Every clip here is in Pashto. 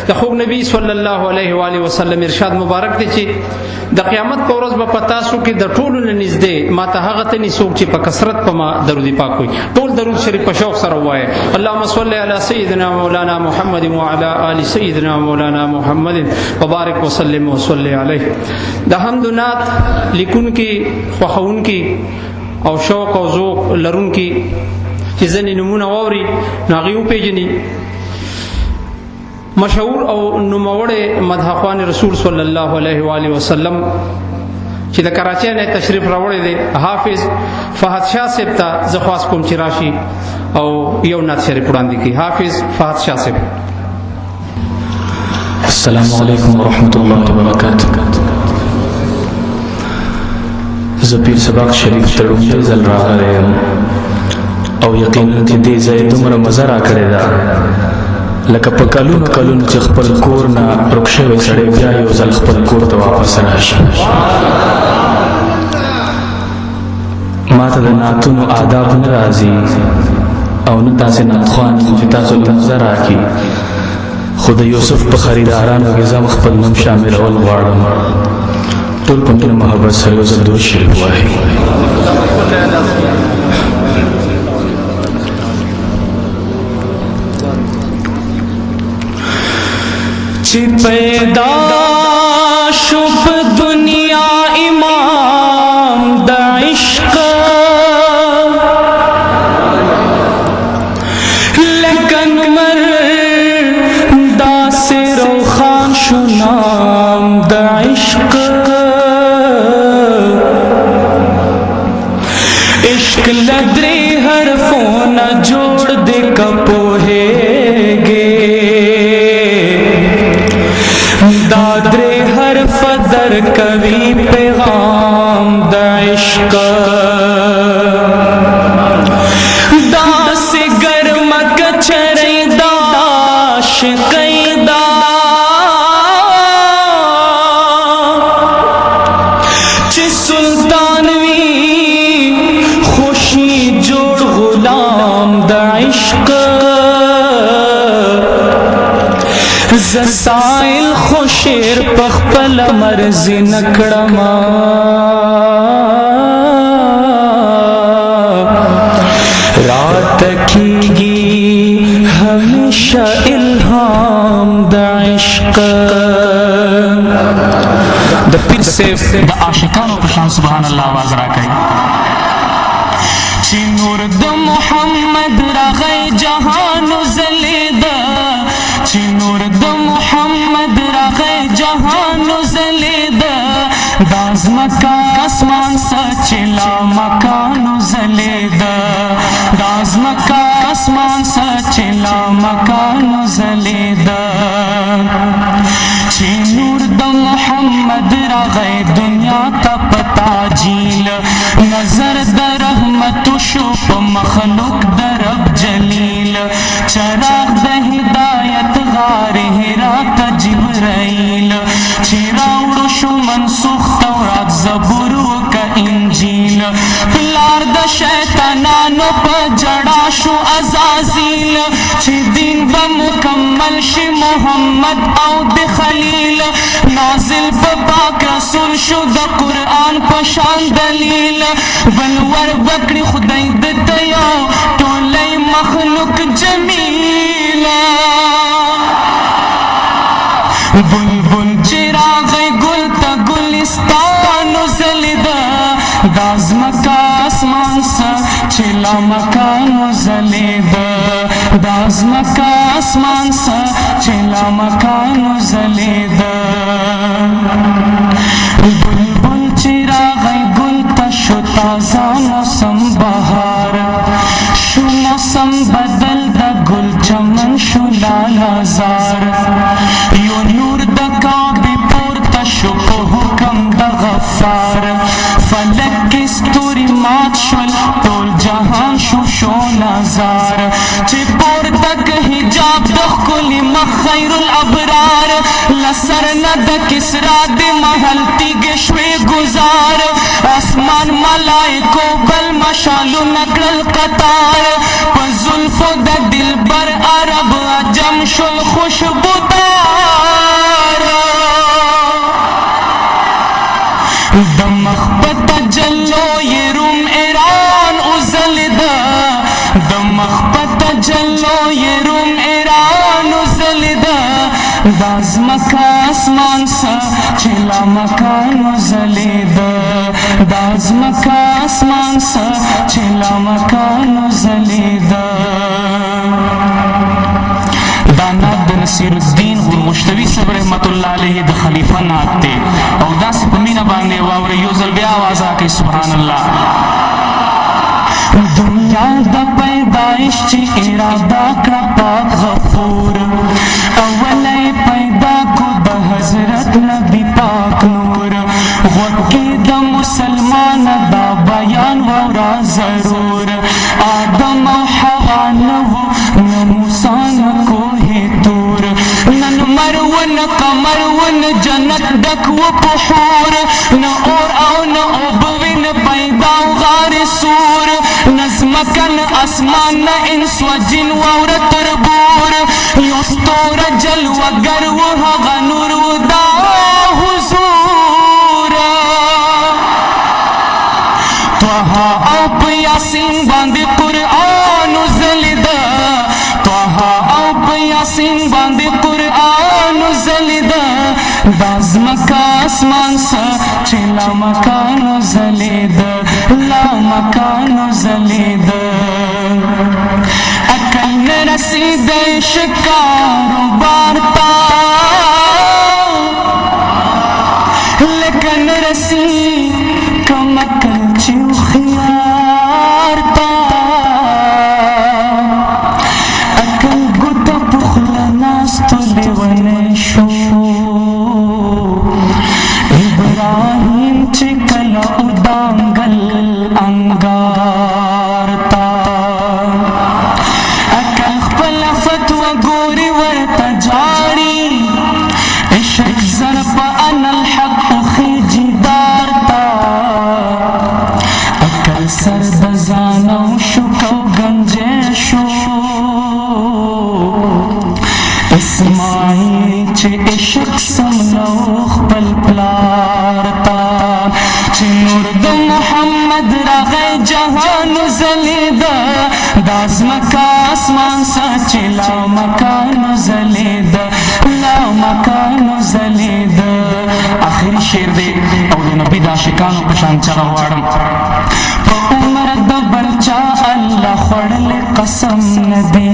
د خوږ نبی صلی الله علیه و آله وسلم ارشاد مبارک دی چې د قیامت په ورځ به په تاسو کې د ټولو نه نږدې ما ته هغه ته څوک چې په کثرت په ما درود پاک وي. ټول درود شریف په شوق سره ووایه. اللهم صل علی سیدنا مولانا محمد وعلى آل سیدنا مولانا محمد وبارک وسلم وصلی علیه. د حمد و نعت لیکونکي، خوښونکي او شوق او ذوق لرونکي چې ځینې نومونه واوري نو هغې وپېژني. مشهور او نوموړی مدحخوان رسول صلی الله علیه و آله وسلم چې د کراچۍ نه تشریف راوړی دی، حافظ فهد شاه صاحب ته زه خواست کوم چې راشي او یو نعت شریف وړاندې کړي. حافظ فهد شاه صاحب. السلام علیکم ورحمۃ اللہ وبرکاتہ. زه پیر سبق شریف ته لومړی ځل راغلی یم او یقینا چې دې ځای دومره مزه راکړې ده لکه په کلونو کلونو چې خپل کور نه ورک شوی سړی بیا یو ځل خپل کور ته واپس راشي. ما ته د نعتونو آداب نه راځي او نه تاسې نعتخوان چې تاسو ته مزه راکړي، خو د یوسف په خریدارانو کې زه خپل نوم شاملول غواړم. ټول په مینه محبت سره یو ځل درود شریف ووایئ. چې پیدا شو په دنیا امام د عشق، لکه نمر داسې روښان شو نام د عشق. عشق له درې حرفونه جوړ دی که پوهېږې، دا درې حرف درکوي پیغام د عشق. داسې ګرمه کچرۍ دا عاشقۍ دا چې سلطان وي خوشي جوړ غلام د عشق. زه سائل خو شعر په خپله مرضي نه کړمه، راته کېږي همیشه الهام د عشق. د پیر صاحب د عاشقانو په شان سبحان الله آواز راکوي چې نور د محمد راغی جهان وځلېده، چې نور د محمد راغی جهان وځلېده، دا ځمکه اسمان څه چې لا مکان وځلېده، دا ځمکه اسمان څه چې لا مکان وځلېده. چې نور د محمد راغی دنیا ته په تعجیل، نظر د رحمت شو په مخلوق د رب جلیل، چراغ د هدایت غار حرا ته جبرائیل، چې راوړو شو منسوخ تورات زبور وکه انجیل، پلار د شیطانانو په جړا شو عزازیل، چې دین به مکمل شي محمد او د خلیل، نازل په پاک رسول شو د قرآن په شان دلیل، بل ور بکړي خدای دته یو ټولی مخلوق جمیل. بلبل چې راغی ګل ته ګلستان وځلېده، دا ځمکه اسمان څه چې لا مکان وځلېده، دا ځمکه اسمان څه چې لا مکان وځلېده. بلبل چې راغی ګل ته شو تازه موسم بهار، شو موسم بدل د ګل چمن شو لالهزار، یو نور د کعبې پورته شو په حکم د غفار، فلک کې ستوري مات شول ټول جهان شو نظار، چې پورته که حجاب د ښکلي مخ خیر الابرار، لسر نه د کسرا د محل تیږې شوې ګزار، اسمان ملائکو بل مشالونه کړل قطار، په زلفو د دلبر عرب عجم شول خوشبودار. مخ په تجلو یې روم ایران وځلېده د مخ په تجلو یې روم ایران وځلېده دا ځمکه اسمان څه چې لا مکان وځلېده دا ځمکه اسمان څه چې لا مکان وځلېده دا نعت د نصیر الدین غورمشتوي صاحب رحمت الله علیه د خلیفه نعت دی او داسې په مینه باندې واورئ یو ځل بیا آواز راکړئ سبحان الله دنیا د پیدایش چې اراده کړه پاک غفور اوله پیدا کو د حضرت نبی پاک نور غوږ کې د مسلمان دا بیان واوره ضرور آدم او حوا نه وو نه موسی نه کوه تور نن مرون قمر ون جنت ډک و په حور نه اور او نه اوبه وین پیدا او غار سور نظمکن اسمان نه انس و جن واوره تربور یو ستوره جلوگر و هغه نور و دا حضور طه او په یاسین باندې قرآن وځلېده طه او په یاسین باندې قرآن وځلېده دا ځمکه اسمان څه چې لا مکان وځلېده لا مکان وځلېده عقل نه رسېدی شکاروبار ته لکه نه رسي کم عقل چې هوښیار ته عقل ګوته په خوله ناستو لیونی شو ابراهیم چې کله ودانګل انګار ته عقل خپله فتوه ګوري ورته جاړي عشق زر په انا الحق خیجي دار ته عقل سر د ځانه شو کو ګنجی شو اسماعیل چې عشق سملو خپل پلار ته چې نور د محمد راغی جهان وځلېده دا ځمکه اسمان څه چې لا مکان وځلېده لا مکان وځلېده آخري شعر دی او د نبي د عاشقانو په شان چغه غواړم په عمر د بل چا الله خوړلی قسم نه دی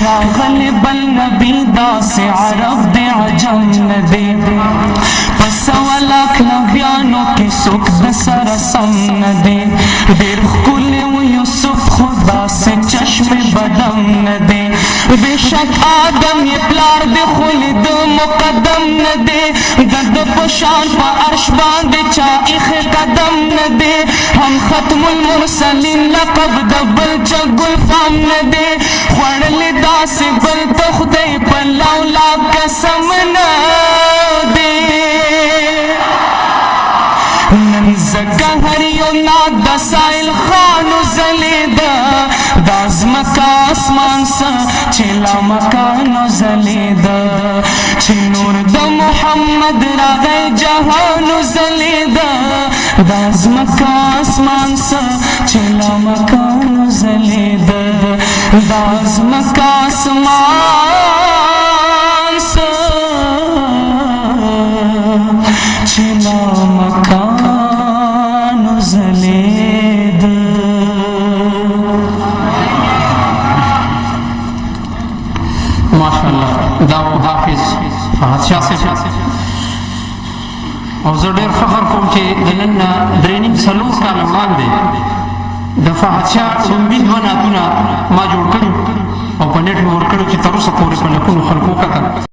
راغلی بل نبي داسې عرب دی عجم نه دی په سوه لاک نبیانو کې څوک د سره سم نه دی ډېر ښکلی و یوسف خو داسې چشم بدم نه دی بېشک آدم یې پلار دی خو لید مقدم نه دی د ده په شان په عرش باندې چا ایښی قدم نه دی هم ختم المرسلین لقب د بل چا ګلفام نه دی خوړلی داسې بل ته خدای په لولا قسم نه دی نن ځکه هر یو نعت د سایل خان وځلېده دا ځمکه اسمان څه چې لا مکان وځلېده چې نور د محمد راغی جهان وځلېده دا ځمکه اسمان څه چې لا مکان وځلېده دا ځمکه اسمان څه چې لا مکان وځلېده ماشاءالله دا و حافظ فهد شاه صاحب او زه ډېر فخر کوم چې د نن نه درې نیم څلور کاله وړاندې د فهد شاه لومړي دوه نعتونه ما جوړ کړي او په نېټ مې ورکړي چې تر اوسه پورې په لکونو خلکو وکتل